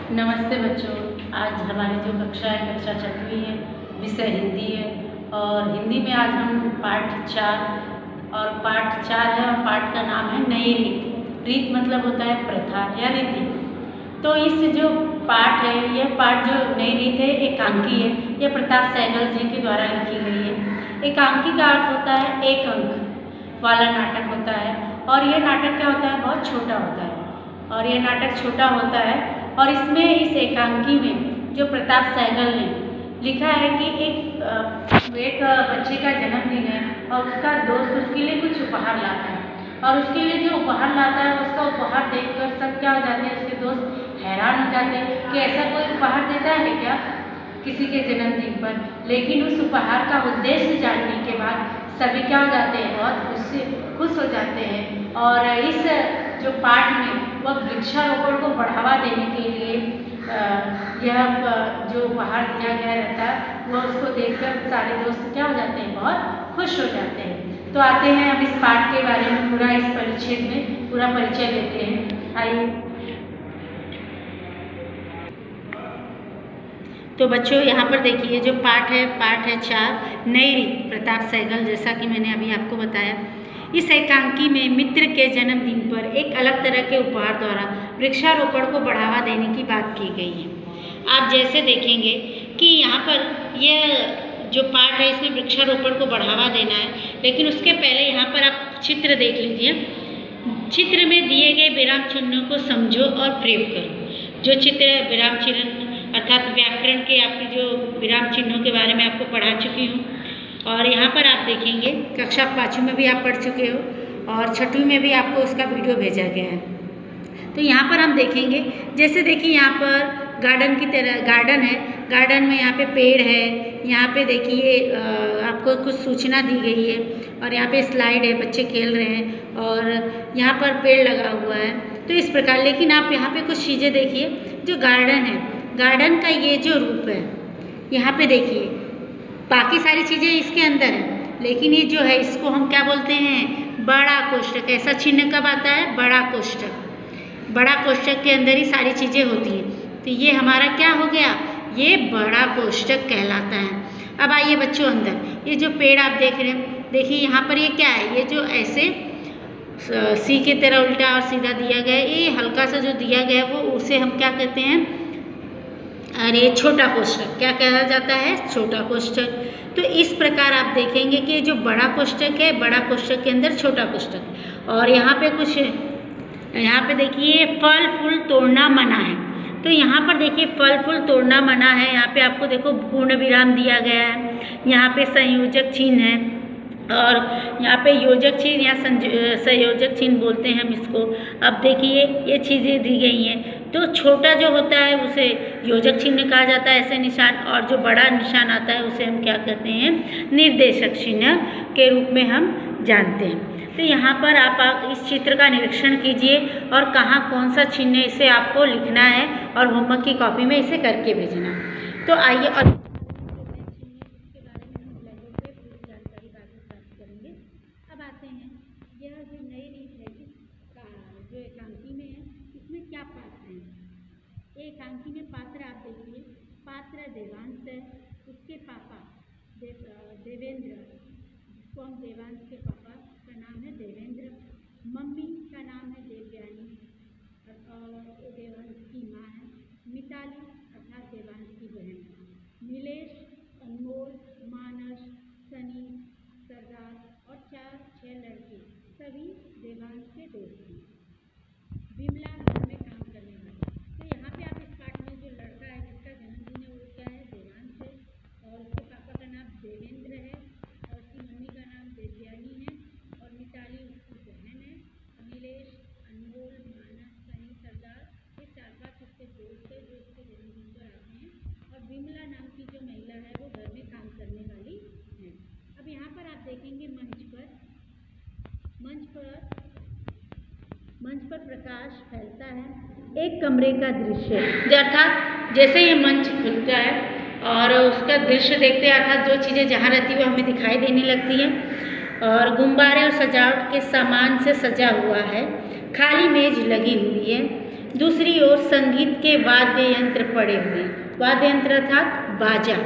नमस्ते बच्चों। आज हमारी जो कक्षा है कक्षा 6वीं है, विषय हिंदी है। और हिंदी में आज हम पाठ 4 है और पाठ का नाम है नई रीत। रीत मतलब होता है प्रथा या रीति। तो इस जो पाठ है, यह पाठ जो नई रीत है एकांकी है। यह प्रताप सहगल जी के द्वारा लिखी गई है। एकांकी का अर्थ होता है एक अंक वाला नाटक होता है। और यह नाटक क्या होता है, बहुत छोटा होता है। और यह नाटक छोटा होता है और इसमें इस एकांकी में जो प्रताप सहगल ने लिखा है कि एक बच्चे का जन्मदिन है और उसका दोस्त उसके लिए कुछ उपहार लाता है। और उसके लिए जो उपहार लाता है उसका उपहार देखकर सब क्या हो जाते हैं, उसके दोस्त हैरान हो जाते हैं कि ऐसा कोई उपहार देता है क्या किसी के जन्मदिन पर। लेकिन उस उपहार का उद्देश्य जानने के बाद सभी क्या हो जाते हैं, बहुत खुश हो जाते हैं। और इस जो पाठ में वह वृक्षारोपण को बढ़ावा देने के लिए यह जो उपहार दिया गया रहता है वह उसको देखकर सारे दोस्त क्या हो जाते हैं, बहुत खुश हो जाते हैं। तो आते हैं अब इस पाठ के बारे में पूरा इस परिच्छेद में पूरा परिचय लेते हैं। आइए। तो बच्चों यहाँ पर देखिए जो पाठ है 4 नई रीत प्रताप सहगल, जैसा कि मैंने अभी आपको बताया। इस एकांकी में मित्र के जन्मदिन पर एक अलग तरह के उपहार द्वारा वृक्षारोपण को बढ़ावा देने की बात की गई है। आप जैसे देखेंगे कि यहाँ पर यह जो पाठ है इसमें वृक्षारोपण को बढ़ावा देना है, लेकिन उसके पहले यहाँ पर आप चित्र देख लीजिए। चित्र में दिए गए विराम चिन्हों को समझो और प्रयोग करो। जो चित्र है विराम चिन्ह अर्थात व्याकरण के आपकी जो विराम चिन्हों के बारे में आपको पढ़ा चुकी हूँ। और यहाँ पर आप देखेंगे कक्षा 5वीं में भी आप पढ़ चुके हो और 6वीं में भी आपको उसका वीडियो भेजा गया है। तो यहाँ पर हम देखेंगे, जैसे देखिए यहाँ पर गार्डन की तरह गार्डन है। गार्डन में यहाँ पे पेड़ है। यहाँ पे देखिए आपको कुछ सूचना दी गई है और यहाँ पे स्लाइड है, बच्चे खेल रहे हैं और यहाँ पर पेड़ लगा हुआ है। तो इस प्रकार, लेकिन आप यहाँ पे कुछ चीज़ें देखिए। जो गार्डन है, गार्डन का ये जो रूप है यहाँ पे देखिए, बाकी सारी चीज़ें इसके अंदर है, लेकिन ये जो है इसको हम क्या बोलते हैं, बड़ा कोष्ठक। ऐसा चिन्ह कब आता है, बड़ा कोष्ठक। बड़ा कोष्ठक के अंदर ही सारी चीज़ें होती हैं। तो ये हमारा क्या हो गया, ये बड़ा कोष्ठक कहलाता है। अब आइए बच्चों अंदर, ये जो पेड़ आप देख रहे हैं, देखिए यहाँ पर ये क्या है, ये जो ऐसे सी के तरह उल्टा और सीधा दिया गया है, ये हल्का सा जो दिया गया है वो उसे हम क्या कहते हैं, अरे छोटा कोष्ठक। क्या कहा जाता है, छोटा कोष्ठक। तो इस प्रकार आप देखेंगे कि जो बड़ा कोष्ठक है, बड़ा कोष्ठक के अंदर छोटा कोष्ठक। और यहाँ पे कुछ, यहाँ पे देखिए फल फूल तोड़ना मना है। तो यहाँ पर देखिए फल फूल तोड़ना मना है। यहाँ पे आपको देखो पूर्ण विराम दिया गया है। यहाँ पे संयोजक चिन्ह है और यहाँ पे योजक चिन्ह या संयोजक चिन्ह बोलते हैं हम इसको। अब देखिए ये चीज़ें दी गई हैं। तो छोटा जो होता है उसे योजक चिन्ह कहा जाता है, ऐसे निशान। और जो बड़ा निशान आता है उसे हम क्या कहते हैं, निर्देशक चिन्ह के रूप में हम जानते हैं। तो यहाँ पर आप इस चित्र का निरीक्षण कीजिए और कहाँ कौन सा चिन्ह इसे आपको लिखना है और होमवर्क की कॉपी में इसे करके भेजना। तो आइए और अब आते हैं, यह जो नई रीत है इसका जो एकांकी में है, इसमें क्या पात्र हैं। एकांकी में पात्र आप देखिए, पात्र देवांश है, उसके पापा देवेंद्र, जिसको हम देवांश के पापा का नाम है देवेंद्र। मम्मी का नाम है देवयानी और देवांश की माँ है मिताली अर्थात देवांश की बहन। नीलेश, अनमोल, मानस, सनी, सरदार और 4-6 लड़के सभी देवांश के दोस्त हैं। विमला घर में काम करने वाली। तो यहाँ पे आप इस पाठ में जो लड़का है जिसका जन्मदिन है वो क्या है, देवांश है। और उसके पापा का नाम देवेंद्र है और उसकी मम्मी का नाम देवयानी है और मिताली उसकी बहन है। नीलेश, अनमोल, मानस, सनी, सरदार, ये 4-5 उसके दोस्त है जो उसके जन्मदिन पर आते हैं। और विमला नाम की जो महिला है वो घर में काम करने वाली है। अब यहाँ पर आप देखेंगे मंच पर प्रकाश फैलता है। एक कमरे का दृश्य, अर्थात जैसे ये मंच खुलता है और उसका दृश्य देखते हैं, अर्थात जो चीज़ें जहाँ रहती है वो हमें दिखाई देने लगती हैं। और गुब्बारे और सजावट के सामान से सजा हुआ है। खाली मेज लगी हुई है। दूसरी ओर संगीत के वाद्य यंत्र पड़े हुए। वाद्य यंत्र अर्थात बाजा,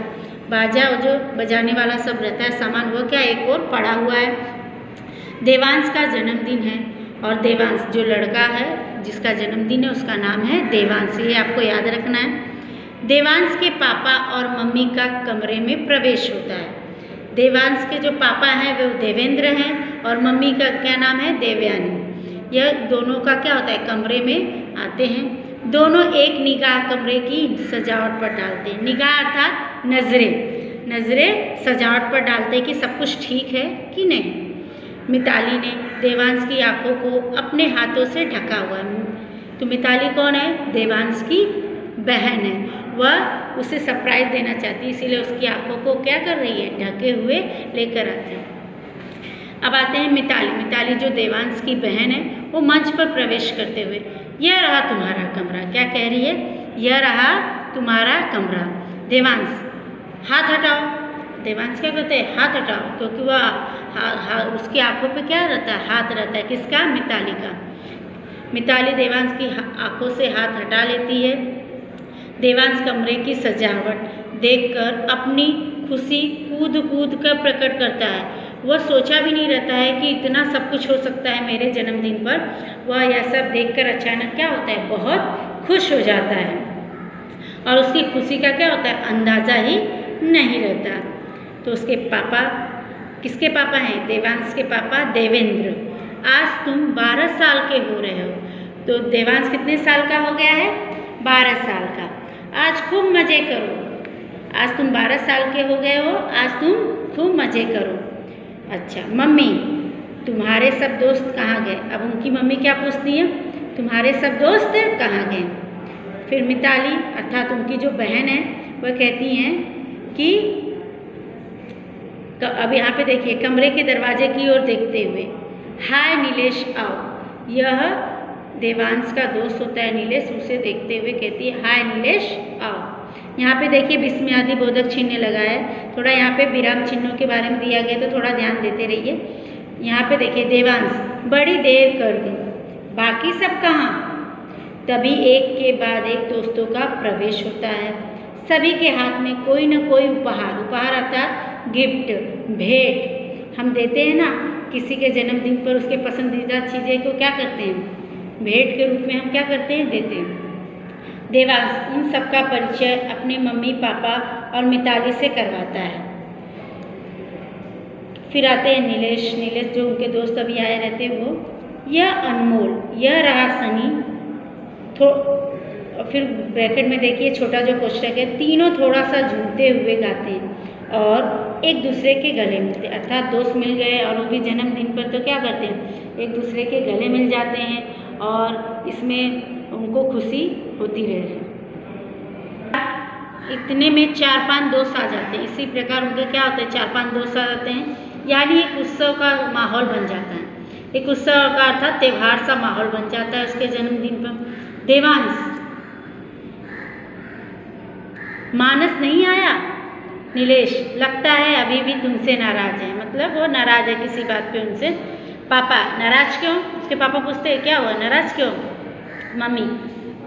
बाजा जो बजाने वाला सब रहता है सामान, वो क्या एक और पड़ा हुआ है। देवांश का जन्मदिन है और देवांश जो लड़का है जिसका जन्मदिन है उसका नाम है देवांश, ये आपको याद रखना है। देवांश के पापा और मम्मी का कमरे में प्रवेश होता है। देवांश के जो पापा हैं वो देवेंद्र हैं और मम्मी का क्या नाम है, देवयानी। यह दोनों का क्या होता है, कमरे में आते हैं। दोनों एक निगाह कमरे की सजावट पर डालते हैं। निगाह अर्थात नज़रें, नज़रें सजावट पर डालते हैं कि सब कुछ ठीक है कि नहीं। मिताली ने देवांश की आंखों को अपने हाथों से ढका हुआ है। तो मिताली कौन है, देवांश की बहन है। वह उसे सरप्राइज देना चाहती है, इसीलिए उसकी आंखों को क्या कर रही है, ढके हुए लेकर आती है। अब आते हैं मिताली। मिताली जो देवांश की बहन है वो मंच पर प्रवेश करते हुए, यह रहा तुम्हारा कमरा। क्या कह रही है, यह रहा तुम्हारा कमरा। देवांश हाथ हटाओ। देवांश क्या कहते हैं, हाथ हटाओ, क्योंकि वह उसकी आंखों पे क्या रहता है, हाथ रहता है। किसका, मिताली का। मिताली देवांश की आंखों से हाथ हटा लेती है। देवांश कमरे की सजावट देखकर अपनी खुशी कूद कूद कर प्रकट करता है। वह सोचा भी नहीं रहता है कि इतना सब कुछ हो सकता है मेरे जन्मदिन पर। वह यह सब देखकर अचानक क्या होता है, बहुत खुश हो जाता है और उसकी खुशी का क्या होता है, अंदाज़ा ही नहीं रहता। तो उसके पापा, किसके पापा हैं, देवांश के पापा देवेंद्र, आज तुम 12 साल के हो रहे हो। तो देवांश कितने साल का हो गया है, 12 साल का। आज खूब मज़े करो। आज तुम 12 साल के हो गए हो, आज तुम खूब मज़े करो। अच्छा मम्मी, तुम्हारे सब दोस्त कहाँ गए। अब उनकी मम्मी क्या पूछती है, तुम्हारे सब दोस्त कहाँ गए। फिर मिताली अर्थात उनकी जो बहन है वह कहती हैं कि अब यहाँ पे देखिए, कमरे के दरवाजे की ओर देखते हुए, हाय नीलेश आओ। यह देवांश का दोस्त होता है नीलेश, उसे देखते हुए कहती है, हाय नीलेश आओ। यहाँ पे देखिए विस्मयादि बोधक चिन्ह लगा है, थोड़ा यहाँ पे विराम चिन्हों के बारे में दिया गया तो थोड़ा ध्यान देते रहिए। यहाँ पे देखिए, देवांश बड़ी देर कर दी, बाकी सब कहाँ। तभी एक के बाद एक दोस्तों का प्रवेश होता है। सभी के हाथ में कोई न कोई उपहार, उपहार अर्थात गिफ्ट, भेंट हम देते हैं ना किसी के जन्मदिन पर, उसके पसंदीदा चीज़ें को क्या करते हैं, भेंट के रूप में हम क्या करते हैं, देते हैं। देवांश उन सबका परिचय अपने मम्मी पापा और मिताली से करवाता है। फिर आते हैं नीलेश। नीलेश जो उनके दोस्त अभी आए रहते हैं वो, यह अनमोल, यह रहा सनी। फिर ब्रैकेट में देखिए छोटा जो कोष्ठक है, तीनों थोड़ा सा झूमते हुए गाते हैं और एक दूसरे के गले मिलते हैं। अर्थात दोस्त मिल गए और वो भी जन्मदिन पर तो क्या करते हैं, एक दूसरे के गले मिल जाते हैं और इसमें उनको खुशी होती रहे। इतने में 4-5 दोस्त आ जाते हैं। इसी प्रकार उनके क्या होते हैं, 4-5 दोस्त आ जाते हैं, यानी एक उत्सव का माहौल बन जाता है। एक उत्सव का अर्थात त्यौहार सा माहौल बन जाता है उसके जन्मदिन पर। देवांश, मानस नहीं आया। नीलेश, लगता है अभी भी तुमसे नाराज है, मतलब वो नाराज है किसी बात पे उनसे। पापा, नाराज क्यों। उसके पापा पूछते हैं, क्या हुआ, नाराज क्यों। मम्मी,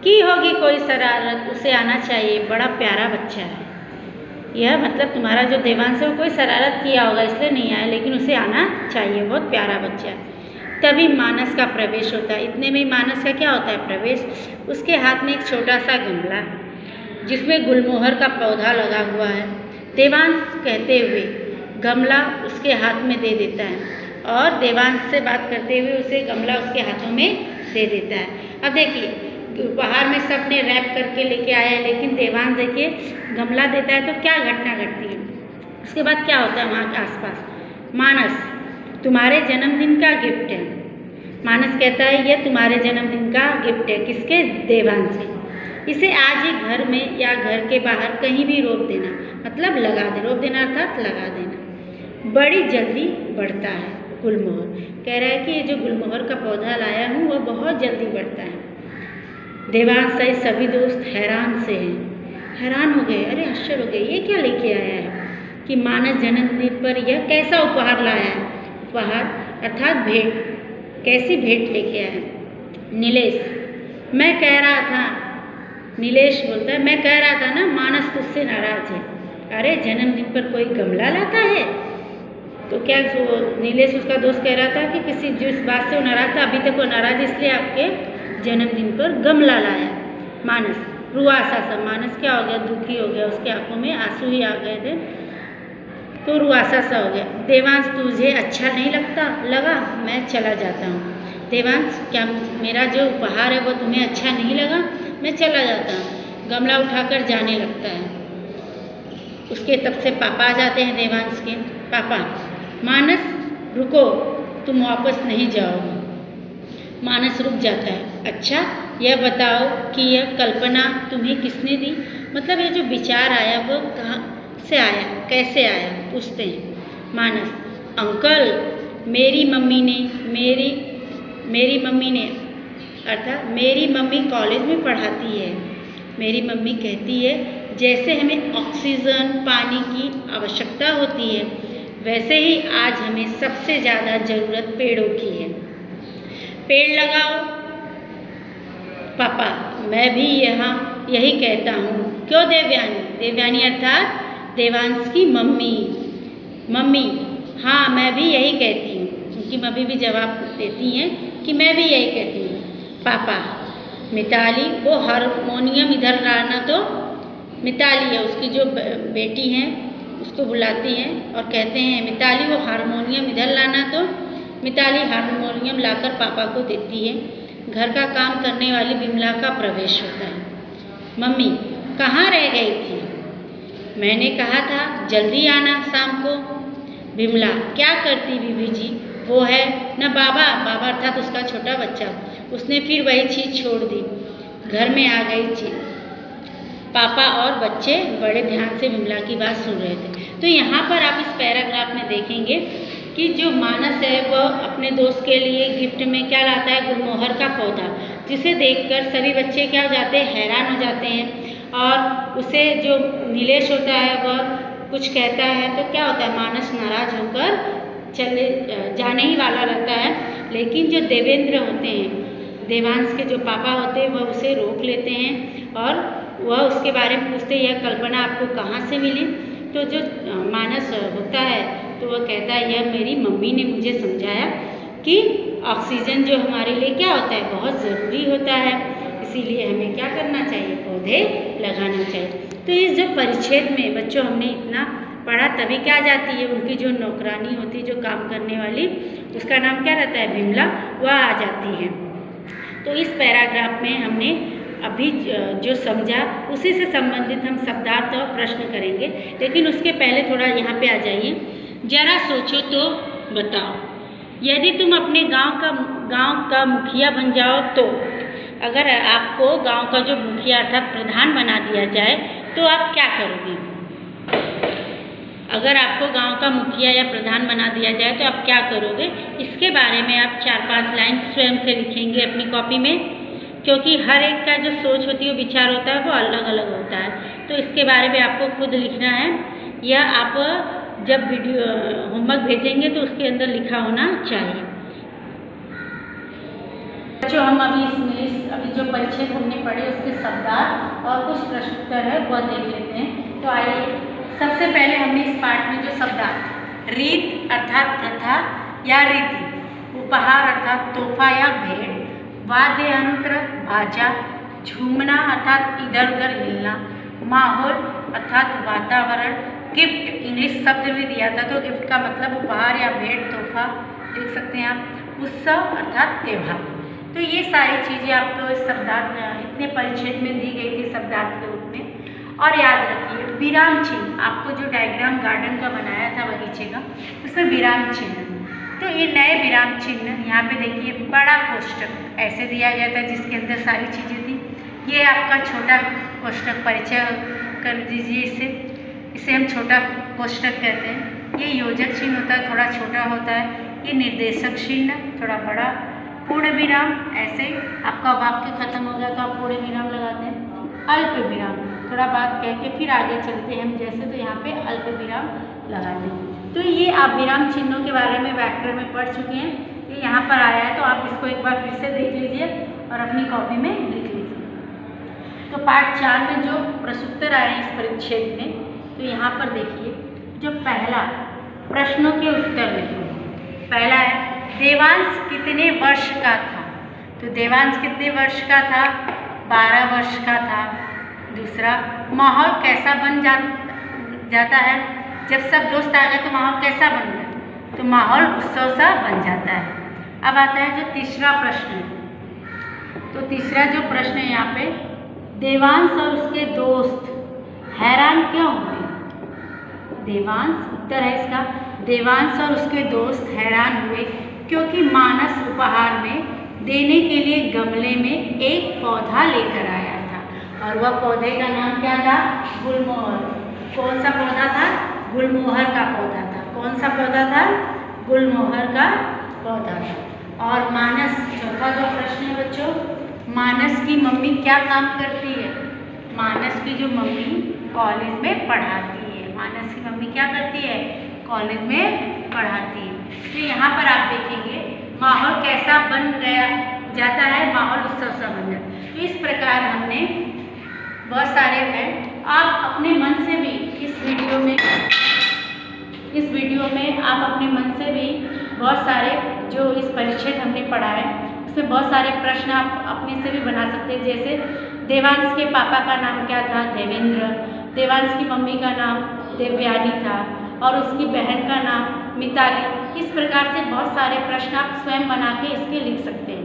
की होगी कोई शरारत, उसे आना चाहिए, बड़ा प्यारा बच्चा है। यह मतलब तुम्हारा जो देवांश है वो कोई शरारत किया होगा इसलिए नहीं आया, लेकिन उसे आना चाहिए, बहुत प्यारा बच्चा है। तभी मानस का प्रवेश होता है। इतने में मानस का क्या होता है, प्रवेश। उसके हाथ में एक छोटा सा गमला जिसमें गुलमोहर का पौधा लगा हुआ है। देवांश कहते हुए गमला उसके हाथ में दे देता है और देवांश से बात करते हुए उसे गमला उसके हाथों में दे देता है। अब देखिए उपहार में सबने रैप करके लेके आया है, लेकिन देवांश देखिए गमला देता है तो क्या घटना घटती है। उसके बाद क्या होता है वहाँ के आसपास, मानस, तुम्हारे जन्मदिन का गिफ्ट है। मानस कहता है यह तुम्हारे जन्मदिन का गिफ्ट है, किसके, देवांश के। इसे आज ही घर में या घर के बाहर कहीं भी रोप देना, मतलब लगा दे, रोप देना अर्थात लगा देना। बड़ी जल्दी बढ़ता है गुलमोहर। कह रहा है कि ये जो गुलमोहर का पौधा लाया हूँ वह बहुत जल्दी बढ़ता है। देवांश सहित सभी दोस्त हैरान से हैं, हैरान हो गए, अरे आश्चर्य हो गए, ये क्या लेके आया है कि मानस जन्मदिन पर यह कैसा उपहार लाया है। उपहार अर्थात भेंट, कैसी भेंट लेके आया है। नीलेश, मैं कह रहा था, नीलेश बोलता है, मैं कह रहा था ना मानस तुझसे नाराज है। अरे जन्मदिन पर कोई गमला लाता है? तो क्या नीलेश उसका दोस्त कह रहा था कि किसी जिस बात से वो नाराज था, अभी तक वो नाराज इसलिए आपके जन्मदिन पर गमला लाया। मानस रुआसा सा, मानस क्या हो गया, दुखी हो गया, उसकी आंखों में आंसू ही आ गए थे तो रुआसा सा हो गया। देवांश तुझे अच्छा नहीं लगा, मैं चला जाता हूँ। देवांश क्या मेरा जो उपहार है वो तुम्हें अच्छा नहीं लगा? मैं चला जाता हूँ। गमला उठाकर जाने लगता है। उसके तब से पापा आ जाते हैं देवांश के। पापा, मानस रुको, तुम वापस नहीं जाओगे। मानस रुक जाता है। अच्छा यह बताओ कि यह कल्पना तुम्हें किसने दी? मतलब ये जो विचार आया वो कहाँ से आया, कैसे आया, पूछते हैं। मानस, अंकल मेरी मम्मी ने अर्थात मेरी मम्मी कॉलेज में पढ़ाती है। मेरी मम्मी कहती है जैसे हमें ऑक्सीजन पानी की आवश्यकता होती है वैसे ही आज हमें सबसे ज़्यादा ज़रूरत पेड़ों की है। पेड़ लगाओ। पापा, मैं भी यही कहता हूँ। क्यों देवयानी? देवयानी अर्थात देवांश की मम्मी, हाँ मैं भी यही कहती हूँ। उनकी मम्मी भी जवाब देती हैं कि मैं भी यही कहती हूँ। पापा, मिताली वो हारमोनियम इधर लाना। तो मिताली है उसकी जो बेटी हैं उसको बुलाती हैं और कहते हैं मिताली वो हारमोनियम इधर लाना। तो मिताली हारमोनियम लाकर पापा को देती है। घर का काम करने वाली विमला का प्रवेश होता है। मम्मी, कहाँ रह गई थी? मैंने कहा था जल्दी आना शाम को। विमला, क्या करती बीबी जी? वो है न बाबा अर्थात उसका छोटा बच्चा, उसने फिर वही चीज़ छोड़ दी, घर में आ गई चीज़। पापा और बच्चे बड़े ध्यान से विमला की बात सुन रहे थे। तो यहाँ पर आप इस पैराग्राफ में देखेंगे कि जो मानस है वह अपने दोस्त के लिए गिफ्ट में क्या लाता है, गुलमोहर का पौधा, जिसे देखकर सभी बच्चे क्या हो जाते हैं, हैरान हो जाते हैं। और उसे जो नीलेश होता है वह कुछ कहता है तो क्या होता है, मानस नाराज होकर जाने ही वाला रहता है। लेकिन जो देवेंद्र होते हैं, देवांश के जो पापा होते हैं, वह उसे रोक लेते हैं और वह उसके बारे में पूछते हैं यह कल्पना आपको कहाँ से मिली? तो जो मानस होता है तो वह कहता है यह मेरी मम्मी ने मुझे समझाया कि ऑक्सीजन जो हमारे लिए क्या होता है, बहुत ज़रूरी होता है, इसीलिए हमें क्या करना चाहिए, पौधे लगाना चाहिए। तो इस जो परिच्छेद में बच्चों हमने इतना पढ़ा, तभी क्या जाती है, उनकी जो नौकरानी होती है, जो काम करने वाली, उसका नाम क्या रहता है, विमला, वह आ जाती है। तो इस पैराग्राफ में हमने अभी जो समझा उसी से संबंधित हम शब्दार्थ और प्रश्न करेंगे। लेकिन उसके पहले थोड़ा यहाँ पे आ जाइए। जरा सोचो तो बताओ, यदि तुम अपने गांव का मुखिया बन जाओ तो, अगर आपको गांव का जो मुखिया अर्थात प्रधान बना दिया जाए तो आप क्या करोगे? अगर आपको गांव का मुखिया या प्रधान बना दिया जाए तो आप क्या करोगे? इसके बारे में आप 4-5 लाइन स्वयं से लिखेंगे अपनी कॉपी में, क्योंकि हर एक का जो सोच होती है, विचार होता है, वो अलग अलग होता है। तो इसके बारे में आपको खुद लिखना है, या आप जब वीडियो होमवर्क भेजेंगे तो उसके अंदर लिखा होना चाहिए। जो हम अभी जो परिच्छेद हमने पढ़े उसके शब्दार्थ और कुछ प्रश्नोत्तर है वह देख लेते हैं। तो आइए, सबसे पहले हमने इस पाठ में जो शब्दार्थ, रीत अर्थात प्रथा या रीति, उपहार अर्थात तोहफा या भेंट, वाद्य यंत्र बाजा, झूमना अर्थात इधर उधर हिलना, माहौल अर्थात वातावरण, गिफ्ट इंग्लिश शब्द भी दिया था तो गिफ्ट का मतलब उपहार या भेंट, तोहफा देख सकते हैं आप, उत्सव अर्थात त्यौहार। तो ये सारी चीज़ें आपको इस शब्दार्थ इतने परिच्छेद में दी गई थी शब्दार्थ के रूप में। और याद रखिए विराम चिन्ह, आपको जो डायग्राम गार्डन का बनाया था बगीचे का, उसमें विराम चिन्ह, तो ये नए विराम चिन्ह यहाँ पे देखिए, बड़ा कोष्टक ऐसे दिया गया था जिसके अंदर सारी चीज़ें थी। ये आपका छोटा कोष्टक, परिचय कर दीजिए इसे हम छोटा कोष्टक कहते हैं। ये योजक चिन्ह होता है, थोड़ा छोटा होता है। ये निर्देशक चिन्ह, थोड़ा बड़ा। पूर्ण विराम, ऐसे आपका वाक्य खत्म हो गया तो आप पूर्ण विराम लगाते हैं। अल्प विराम, थोड़ा बात कह के फिर आगे चलते हैं हम जैसे, तो यहाँ पे अल्प विराम लगा दें। तो ये आप विराम चिन्हों के बारे में व्याकरण में पढ़ चुके हैं, ये यहाँ पर आया है तो आप इसको एक बार फिर से देख लीजिए और अपनी कॉपी में लिख तो पार्ट 4 में जो प्रश्नोत्तर आए हैं इस परिच्छेद में, तो यहाँ पर देखिए जो पहला प्रश्नों के उत्तर लिखो। पहला है देवांश कितने वर्ष का था? तो देवांश कितने वर्ष का था? 12 वर्ष का था। दूसरा, माहौल कैसा बन जाता है? जब सब दोस्त आ गए तो माहौल कैसा बन गया? तो माहौल उत्सव सा बन जाता है। अब आता है जो तीसरा प्रश्न है। तो तीसरा जो प्रश्न है यहाँ पे, देवांश और उसके दोस्त हैरान क्यों हुए? देवांश, उत्तर है इसका, देवांश और उसके दोस्त हैरान हुए क्योंकि मानस उपहार में देने के लिए गमले में एक पौधा लेकर आया था और वह पौधे का नाम क्या था? गुलमोहर। कौन सा पौधा था? गुलमोहर का पौधा था। कौन सा पौधा था? गुलमोहर का पौधा था। और मानस, चौथा जो प्रश्न है बच्चों, मानस की मम्मी क्या काम करती है? मानस की जो मम्मी कॉलेज में पढ़ाती है। मानस की मम्मी क्या करती है? कॉलेज में पढ़ाती है। तो यहाँ पर आप देखेंगे माहौल कैसा बन जाता है? माहौल उत्सव सा बन जाता है। तो इस प्रकार हमने बहुत सारे हैं, आप अपने मन से भी इस वीडियो में आप अपने मन से भी बहुत सारे जो इस परिच्छेद हमने पढ़ा है उसमें बहुत सारे प्रश्न आप अपने से भी बना सकते हैं। जैसे देवांश के पापा का नाम क्या था? देवेंद्र। देवांश की मम्मी का नाम देवयानी था और उसकी बहन का नाम मिताली। इस प्रकार से बहुत सारे प्रश्न आप स्वयं बना के इसके लिख सकते हैं।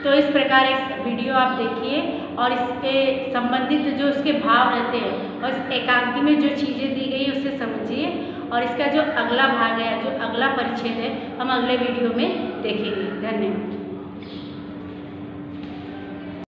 तो इस प्रकार इस वीडियो आप देखिए और इसके संबंधित जो इसके भाव रहते हैं और इस एकांकी में जो चीज़ें दी गई उससे समझिए। और इसका जो अगला भाग है, जो अगला परिच्छेद है, हम अगले वीडियो में देखेंगे। धन्यवाद।